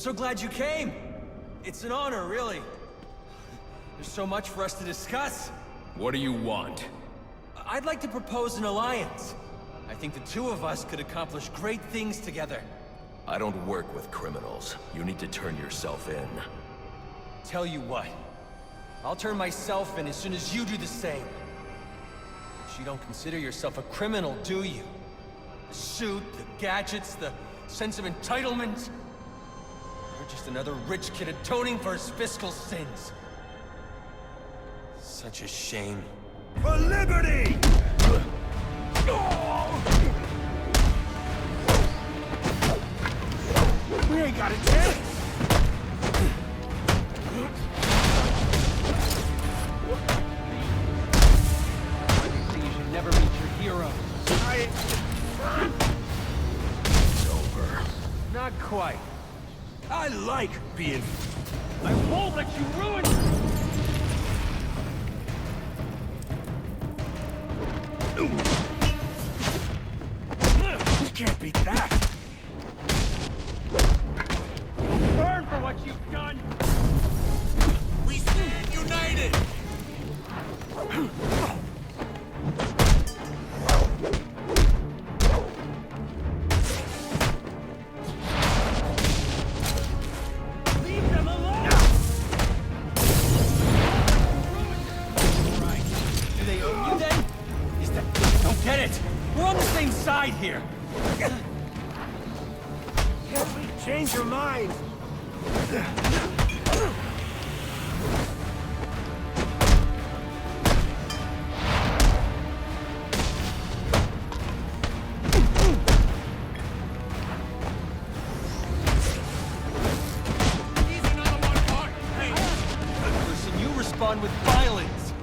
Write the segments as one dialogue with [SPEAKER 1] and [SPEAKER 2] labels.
[SPEAKER 1] so glad you came. It's an honor, really. There's so much for us to discuss.
[SPEAKER 2] What do you want?
[SPEAKER 1] I'd like to propose an alliance. I think the two of us could accomplish great things together.
[SPEAKER 2] I don't work with criminals. You need to turn yourself in.
[SPEAKER 1] Tell you what, I'll turn myself in as soon as you do the same. But you don't consider yourself a criminal, do you? The suit, the gadgets, the sense of entitlement. You're just another rich kid atoning for his fiscal sins. Such a shame.
[SPEAKER 3] For liberty! We ain't got a chance!
[SPEAKER 1] You should never meet your hero.
[SPEAKER 2] It's over.
[SPEAKER 1] Not quite.
[SPEAKER 3] I like being...
[SPEAKER 1] I won't let you ruin it!
[SPEAKER 3] You can't beat that!
[SPEAKER 1] Burn for what you've done!
[SPEAKER 3] We stand united!
[SPEAKER 1] Leave them alone! Right. Do they own you then? Is that... Don't get it! We're on the same side here!
[SPEAKER 3] Can't we change your mind?
[SPEAKER 1] Listen, you respond with violence!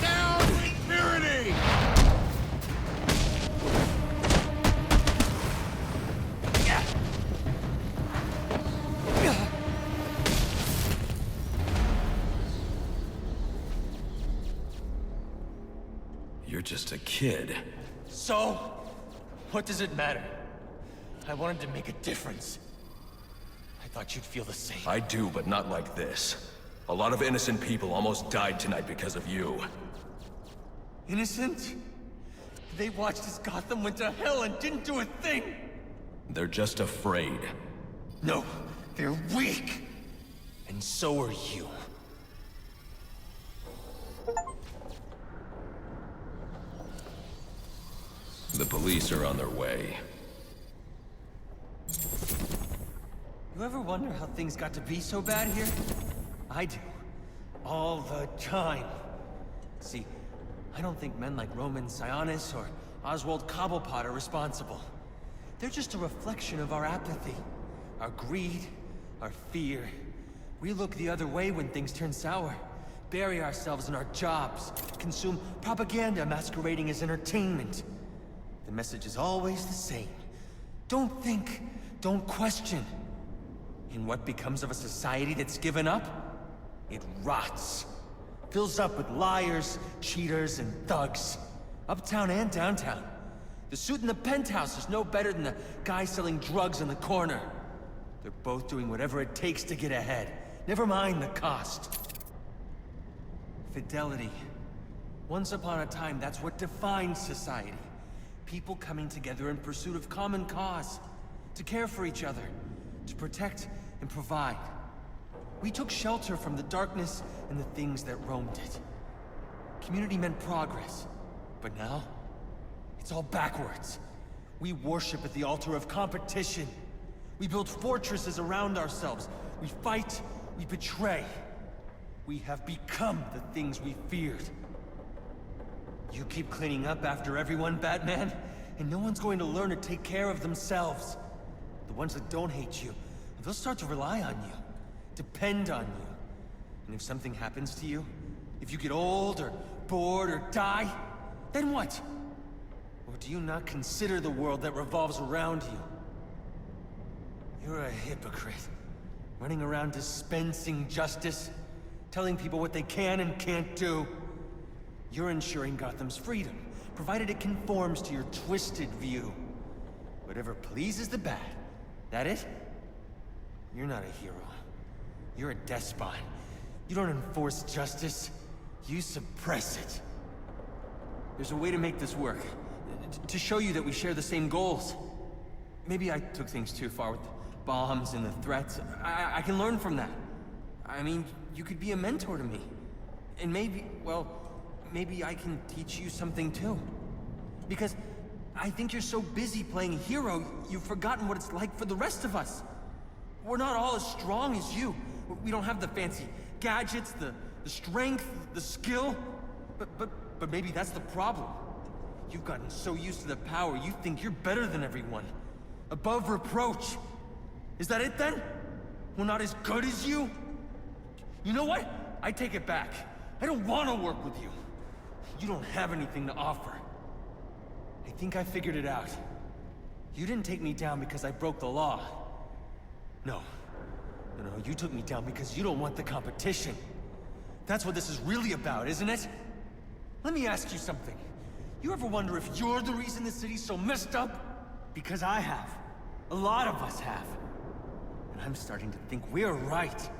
[SPEAKER 3] Down with tyranny!
[SPEAKER 2] You're just a kid.
[SPEAKER 1] So, what does it matter? I wanted to make a difference. I thought you'd feel the same.
[SPEAKER 2] I do, but not like this. A lot of innocent people almost died tonight because of you.
[SPEAKER 1] Innocent? They watched as Gotham went to hell and didn't do a thing!
[SPEAKER 2] They're just afraid.
[SPEAKER 1] No, they're weak! And so are you.
[SPEAKER 2] The police are on their way.
[SPEAKER 1] You ever wonder how things got to be so bad here? I do. All the time. See, I don't think men like Roman Sionis or Oswald Cobblepot are responsible. They're just a reflection of our apathy, our greed, our fear. We look the other way when things turn sour, bury ourselves in our jobs, consume propaganda masquerading as entertainment. The message is always the same. Don't think, don't question. And what becomes of a society that's given up? It rots. Fills up with liars, cheaters, and thugs. Uptown and downtown. The suit in the penthouse is no better than the guy selling drugs on the corner. They're both doing whatever it takes to get ahead. Never mind the cost. Fidelity. Once upon a time, that's what defined society. People coming together in pursuit of common cause. To care for each other. To protect and provide. We took shelter from the darkness and the things that roamed it. Community meant progress. But now, it's all backwards. We worship at the altar of competition. We build fortresses around ourselves. We fight, we betray. We have become the things we feared. You keep cleaning up after everyone, Batman, and no one's going to learn to take care of themselves. The ones that don't hate you, they'll start to rely on you, depend on you. And if something happens to you, if you get old or bored or die, then what? Or do you not consider the world that revolves around you? You're a hypocrite, running around dispensing justice, telling people what they can and can't do. You're ensuring Gotham's freedom, provided it conforms to your twisted view. Whatever pleases the bad. That it? You're not a hero. You're a despot. You don't enforce justice. You suppress it. There's a way to make this work. To show you that we share the same goals. Maybe I took things too far with the bombs and the threats. I can learn from that. I mean, you could be a mentor to me. And maybe, well, maybe I can teach you something too. Because I think you're so busy playing hero, you've forgotten what it's like for the rest of us. We're not all as strong as you. We don't have the fancy gadgets, the strength, the skill. But maybe that's the problem. You've gotten so used to the power, you think you're better than everyone. Above reproach. Is that it then? We're not as good as you? You know what? I take it back. I don't want to work with you. You don't have anything to offer. I think I figured it out. You didn't take me down because I broke the law. No, you took me down because you don't want the competition. That's what this is really about, isn't it? Let me ask you something. You ever wonder if you're the reason the city's so messed up? Because I have. A lot of us have. And I'm starting to think we're right.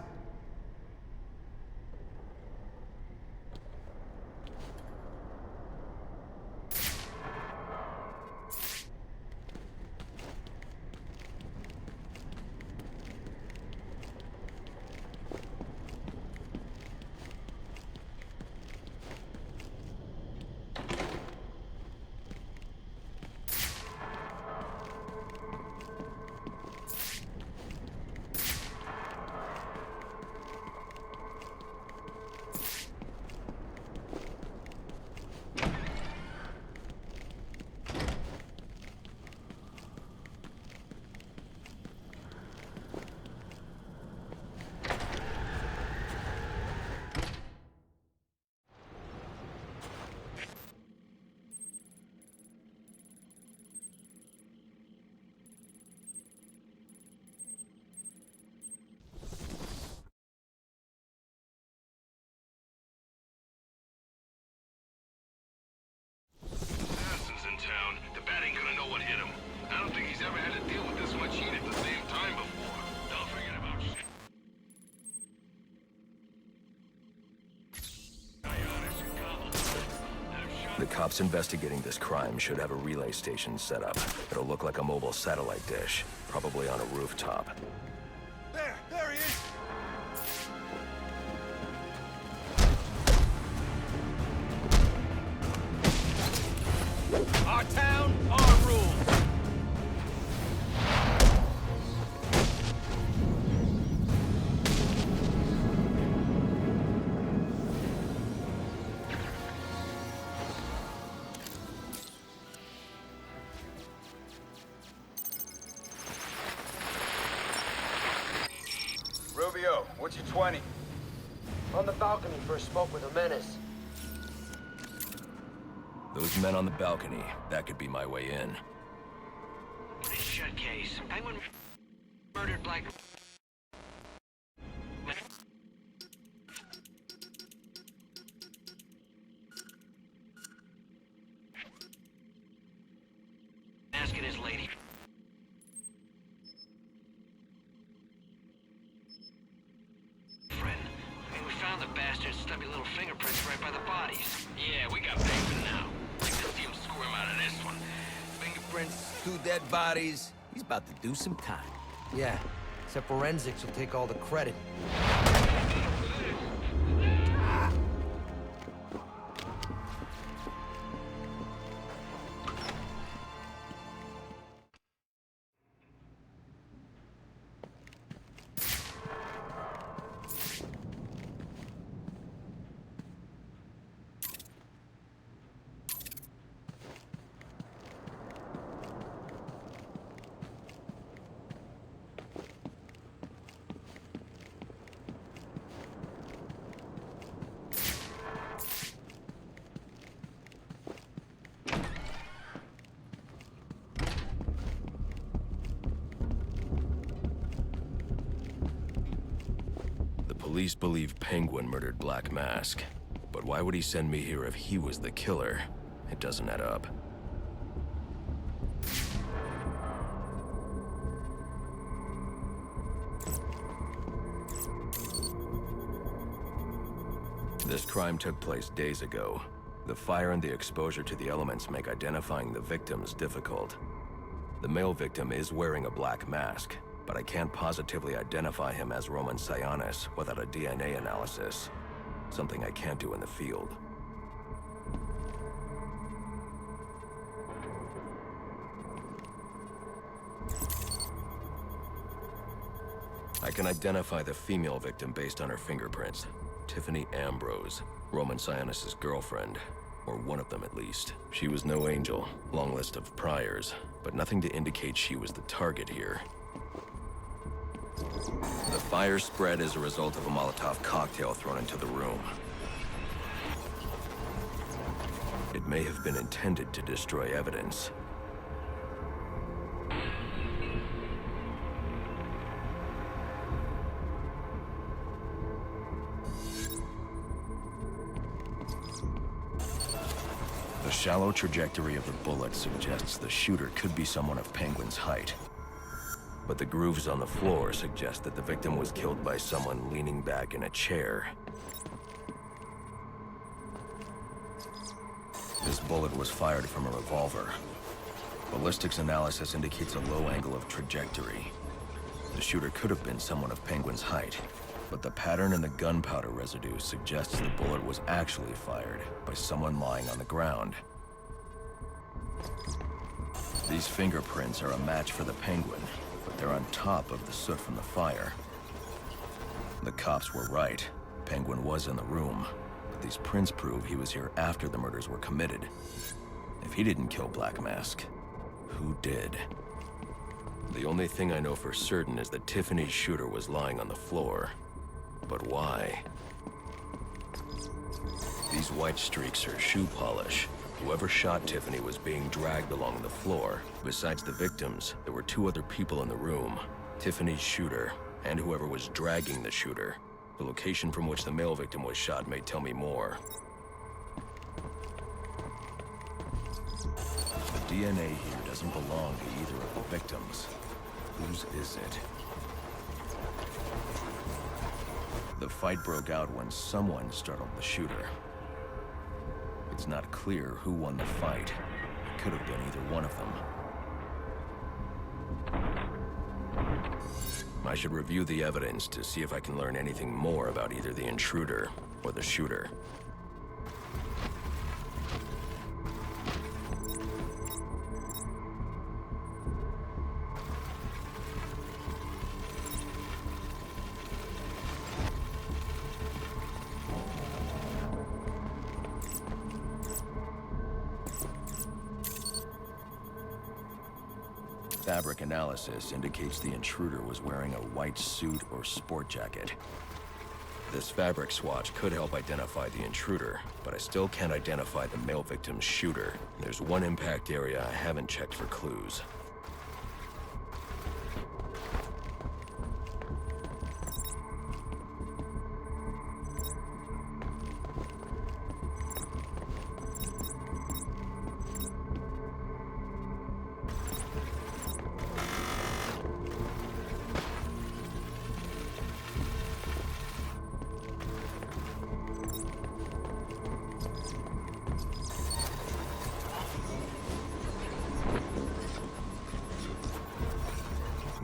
[SPEAKER 3] Town. The bat ain't gonna know what hit him. I don't think he's ever had to deal with this much heat at the same time before. Don't forget about shit.
[SPEAKER 2] The cops investigating this crime should have a relay station set up. It'll look like a mobile satellite dish, probably on a rooftop.
[SPEAKER 3] There he is! Our town, our rules!
[SPEAKER 4] Rubio, what's your 20?
[SPEAKER 5] On the balcony for a smoke with a menace.
[SPEAKER 2] Those men on the balcony, that could be my way in.
[SPEAKER 5] This shut case. Penguin murdered Black. Asking his lady. Friend. We found the bastard's stubby little fingerprints right by the bodies.
[SPEAKER 3] Yeah, we got paper now. Like to see him squirm out of this one. Fingerprints, 2 dead bodies. He's about to do some time.
[SPEAKER 5] Yeah, except forensics will take all the credit.
[SPEAKER 2] Police believe Penguin murdered Black Mask. But why would he send me here if he was the killer? It doesn't add up. This crime took place days ago. The fire and the exposure to the elements make identifying the victims difficult. The male victim is wearing a black mask, but I can't positively identify him as Roman Sionis without a DNA analysis. Something I can't do in the field. I can identify the female victim based on her fingerprints. Tiffany Ambrose, Roman Sionis' girlfriend. Or one of them at least. She was no angel, long list of priors, but nothing to indicate she was the target here. The fire spread as a result of a Molotov cocktail thrown into the room. It may have been intended to destroy evidence. The shallow trajectory of the bullet suggests the shooter could be someone of Penguin's height. But the grooves on the floor suggest that the victim was killed by someone leaning back in a chair. This bullet was fired from a revolver. Ballistics analysis indicates a low angle of trajectory. The shooter could have been someone of Penguin's height, but the pattern in the gunpowder residue suggests the bullet was actually fired by someone lying on the ground. These fingerprints are a match for the Penguin, but they're on top of the soot from the fire. The cops were right. Penguin was in the room, but these prints prove he was here after the murders were committed. If he didn't kill Black Mask, who did? The only thing I know for certain is that Tiffany's shooter was lying on the floor. But why? These white streaks are shoe polish. Whoever shot Tiffany was being dragged along the floor. Besides the victims, there were two other people in the room. Tiffany's shooter, and whoever was dragging the shooter. The location from which the male victim was shot may tell me more. The DNA here doesn't belong to either of the victims. Whose is it? The fight broke out when someone startled the shooter. It's not clear who won the fight. It could have been either one of them. I should review the evidence to see if I can learn anything more about either the intruder or the shooter. Fabric analysis indicates the intruder was wearing a white suit or sport jacket. This fabric swatch could help identify the intruder, but I still can't identify the male victim's shooter. There's one impact area I haven't checked for clues.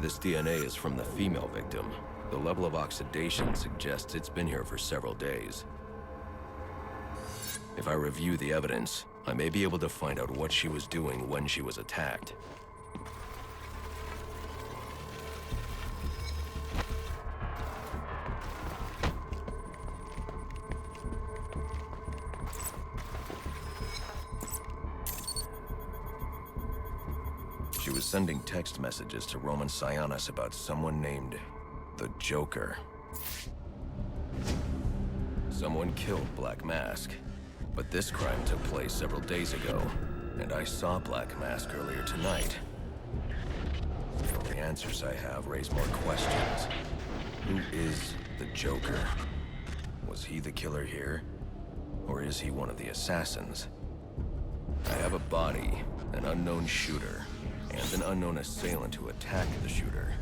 [SPEAKER 2] This DNA is from the female victim. The level of oxidation suggests it's been here for several days. If I review the evidence, I may be able to find out what she was doing when she was attacked. She was sending text messages to Roman Sionis about someone named the Joker. Someone killed Black Mask, but this crime took place several days ago, and I saw Black Mask earlier tonight. The only answers I have raise more questions. Who is the Joker? Was he the killer here? Or is he one of the assassins? I have a body, an unknown shooter, and an unknown assailant who attacked the shooter.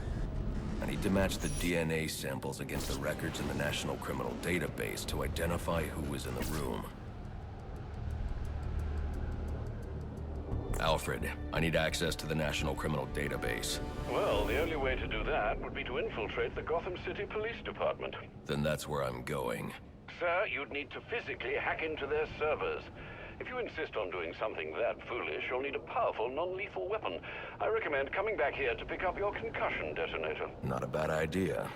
[SPEAKER 2] I need to match the DNA samples against the records in the National Criminal Database to identify who was in the room. Alfred, I need access to the National Criminal Database.
[SPEAKER 6] Well, the only way to do that would be to infiltrate the Gotham City Police Department.
[SPEAKER 2] Then that's where I'm going.
[SPEAKER 6] Sir, you'd need to physically hack into their servers. If you insist on doing something that foolish, you'll need a powerful, non-lethal weapon. I recommend coming back here to pick up your concussion detonator.
[SPEAKER 2] Not a bad idea.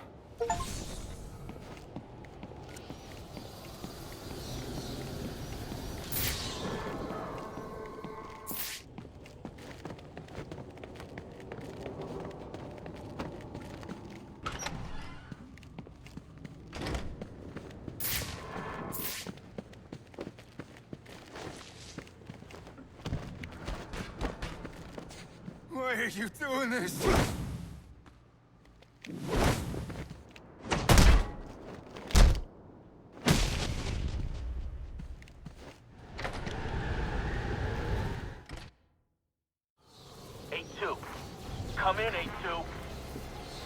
[SPEAKER 4] Why are you doing this?
[SPEAKER 7] Come in, 8-2.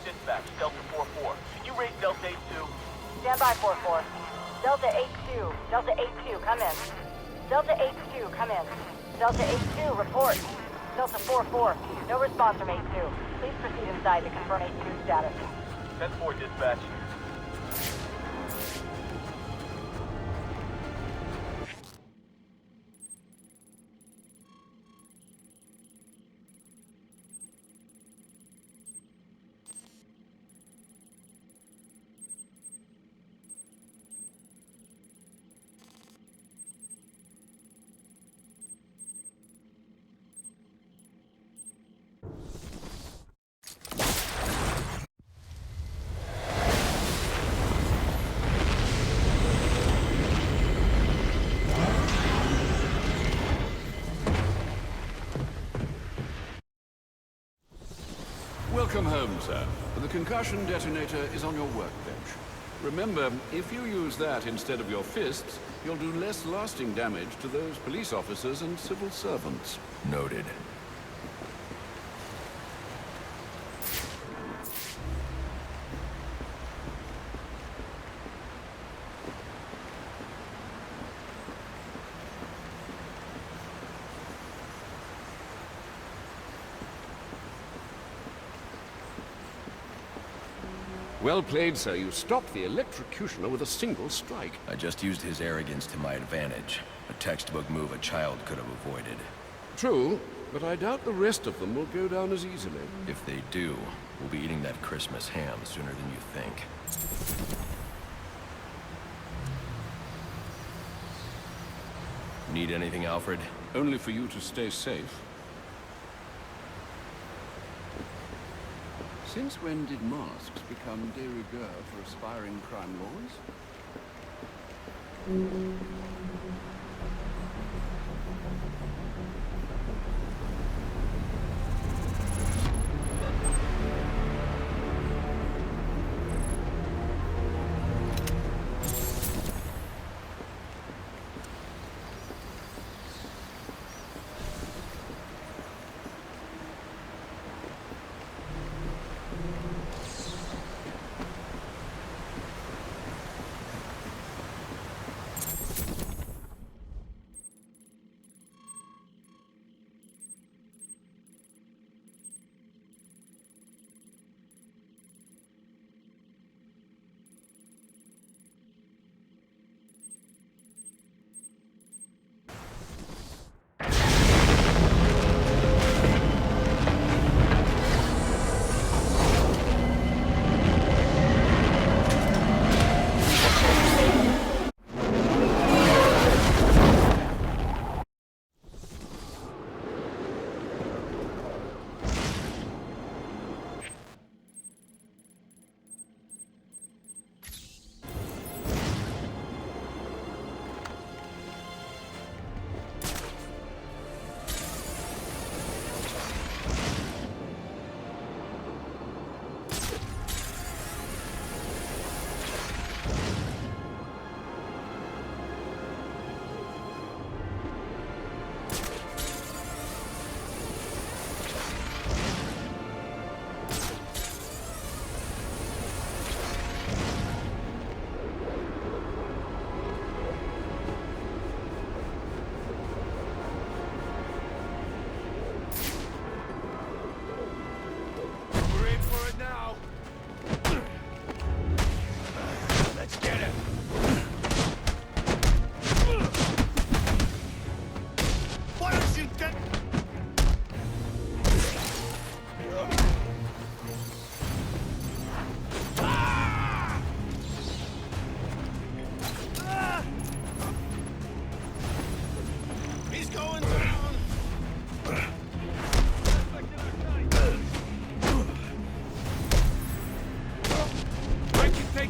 [SPEAKER 7] Dispatch, Delta 4-4. Can you raise Delta 8-2?
[SPEAKER 8] Stand by, 4-4. Delta 8-2. Delta 8-2, come in. Delta 8-2, come in. Delta 8-2, report. Delta 4-4, no response from 8-2. Please proceed inside to confirm 8-2 status.
[SPEAKER 7] 10-4, dispatch.
[SPEAKER 6] Welcome home, sir. The concussion detonator is on your workbench. Remember, if you use that instead of your fists, you'll do less lasting damage to those police officers and civil servants.
[SPEAKER 2] Noted.
[SPEAKER 6] Well played, sir. You stopped the electrocutioner with a single strike.
[SPEAKER 2] I just used his arrogance to my advantage. A textbook move a child could have avoided.
[SPEAKER 6] True, but I doubt the rest of them will go down as easily.
[SPEAKER 2] If they do, we'll be eating that Christmas ham sooner than you think. Need anything, Alfred?
[SPEAKER 6] Only for you to stay safe. Since when did masks become de rigueur for aspiring crime lords?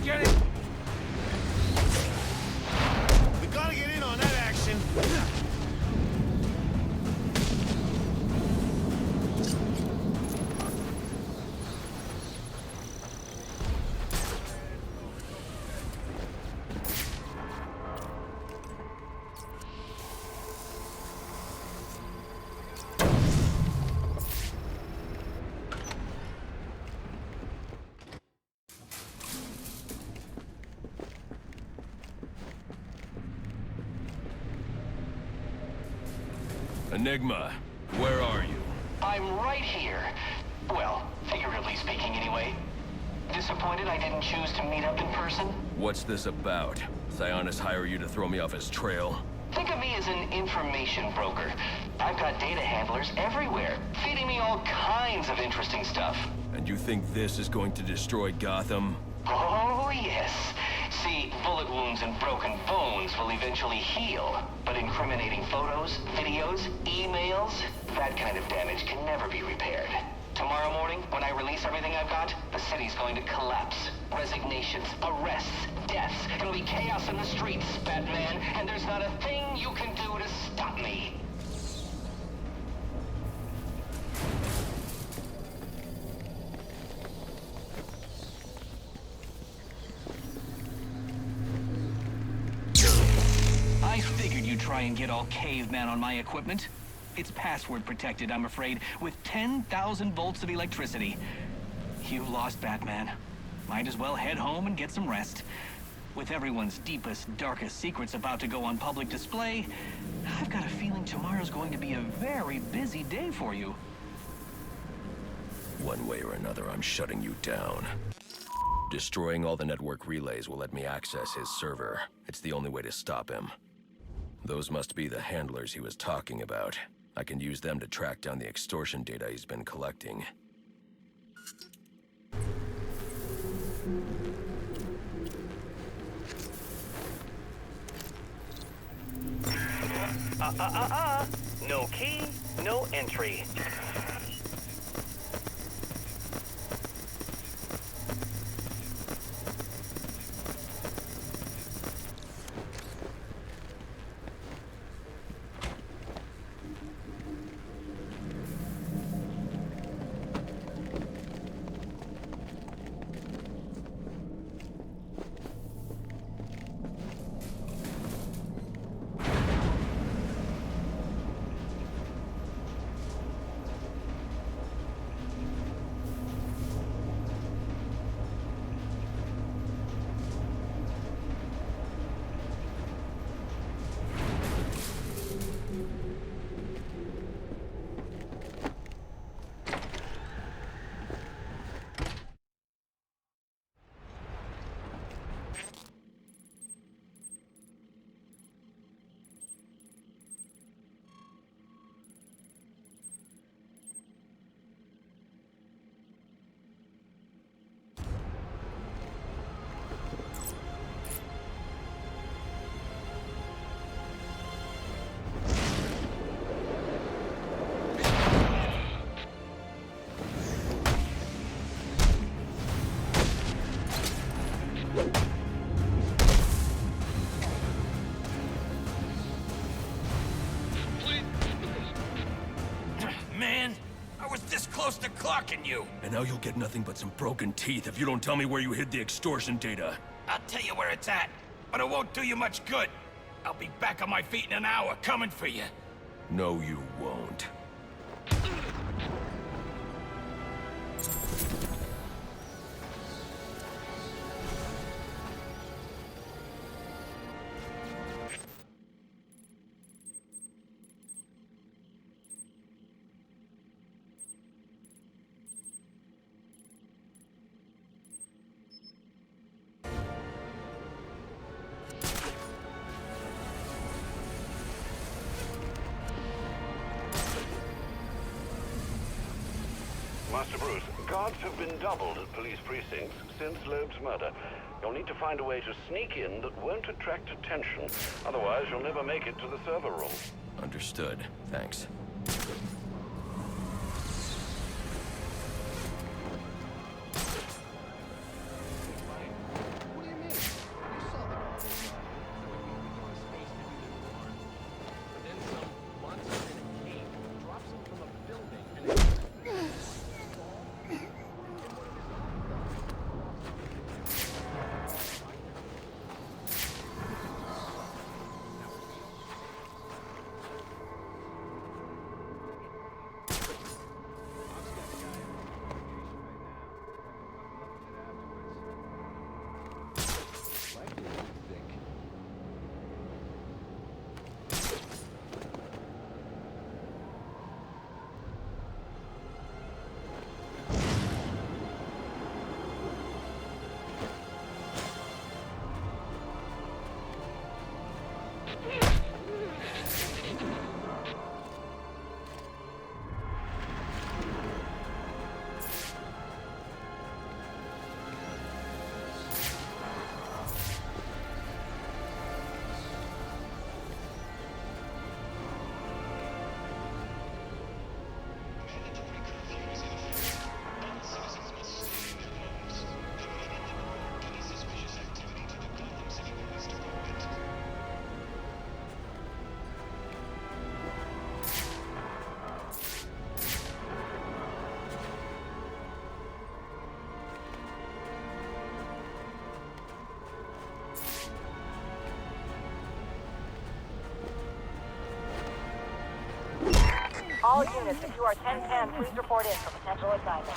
[SPEAKER 4] get it? We gotta get in on that action.
[SPEAKER 2] Enigma, where are you?
[SPEAKER 5] I'm right here. Well, figuratively speaking anyway. Disappointed I didn't choose to meet up in person?
[SPEAKER 2] What's this about? Sionis hire you to throw me off his trail?
[SPEAKER 5] Think of me as an information broker. I've got data handlers everywhere, feeding me all kinds of interesting stuff.
[SPEAKER 2] And you think this is going to destroy Gotham?
[SPEAKER 5] Oh, yes. See, bullet wounds and broken bones will eventually heal. But incriminating photos, videos, emails, that kind of damage can never be repaired. Tomorrow morning, when I release everything I've got, the city's going to collapse. Resignations, arrests, deaths. It'll be chaos in the streets, Batman, and there's not a thing you can do to stop me. I figured you'd try and get all caveman on my equipment. It's password protected, I'm afraid, with 10,000 volts of electricity. You lost, Batman. Might as well head home and get some rest. With everyone's deepest, darkest secrets about to go on public display, I've got a feeling tomorrow's going to be a very busy day for you.
[SPEAKER 2] One way or another, I'm shutting you down. Destroying all the network relays will let me access his server. It's the only way to stop him. Those must be the handlers he was talking about. I can use them to track down the extortion data he's been collecting.
[SPEAKER 7] No key, no entry.
[SPEAKER 3] Man, I was this close to clocking you.
[SPEAKER 2] And now you'll get nothing but some broken teeth if you don't tell me where you hid the extortion data.
[SPEAKER 3] I'll tell you where it's at, but it won't do you much good. I'll be back on my feet in an hour, coming for you.
[SPEAKER 2] No, you won't.
[SPEAKER 6] Master Bruce, guards have been doubled at police precincts since Loeb's murder. You'll need to find a way to sneak in that won't attract attention. Otherwise, you'll never make it to the server room.
[SPEAKER 2] Understood. Thanks.
[SPEAKER 8] All units, if you are 1010, please report in for potential assignment.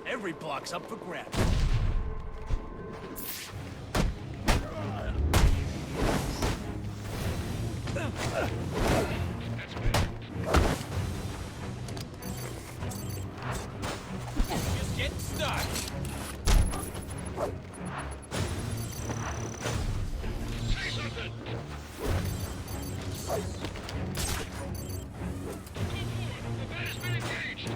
[SPEAKER 7] Every block's up for grabs. Just getting started. Say something. The bat has been engaged.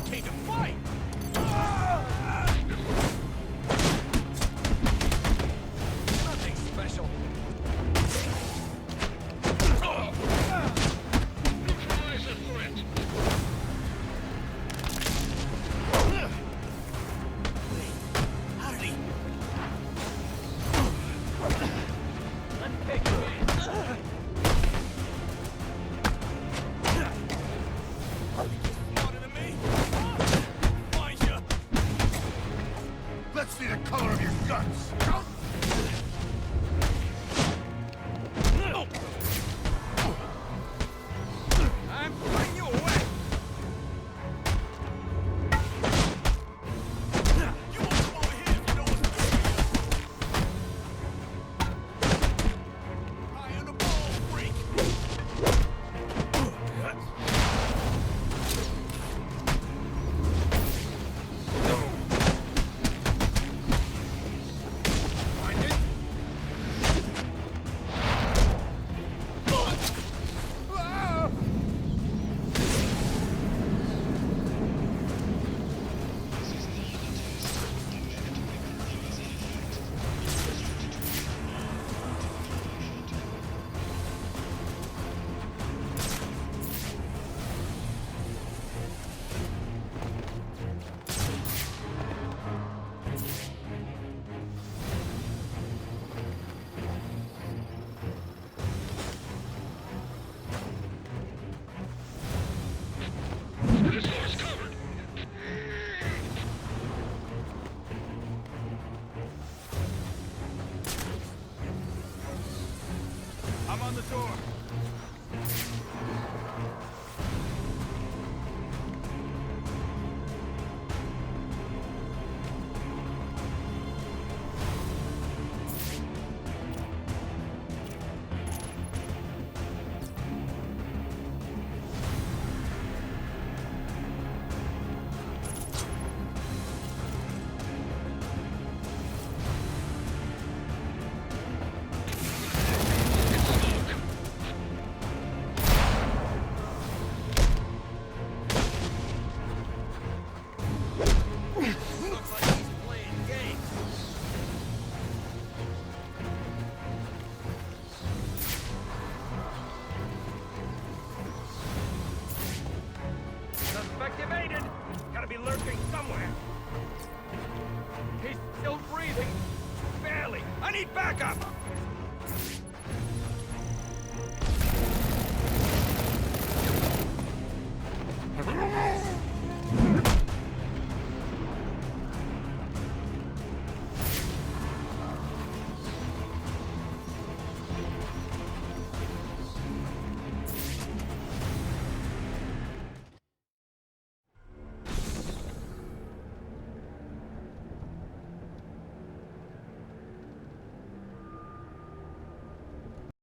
[SPEAKER 7] Came to fight! Nothing special. Neutralize the threat. How did he? Let's take him in.
[SPEAKER 4] Let's see the color of your guts.
[SPEAKER 7] I'm putting you away. You won't come over here if you know what's good for you. High on the ball, freak. I'm on the door. Evaded! Gotta be lurking somewhere. He's still breathing. Barely. I need backup!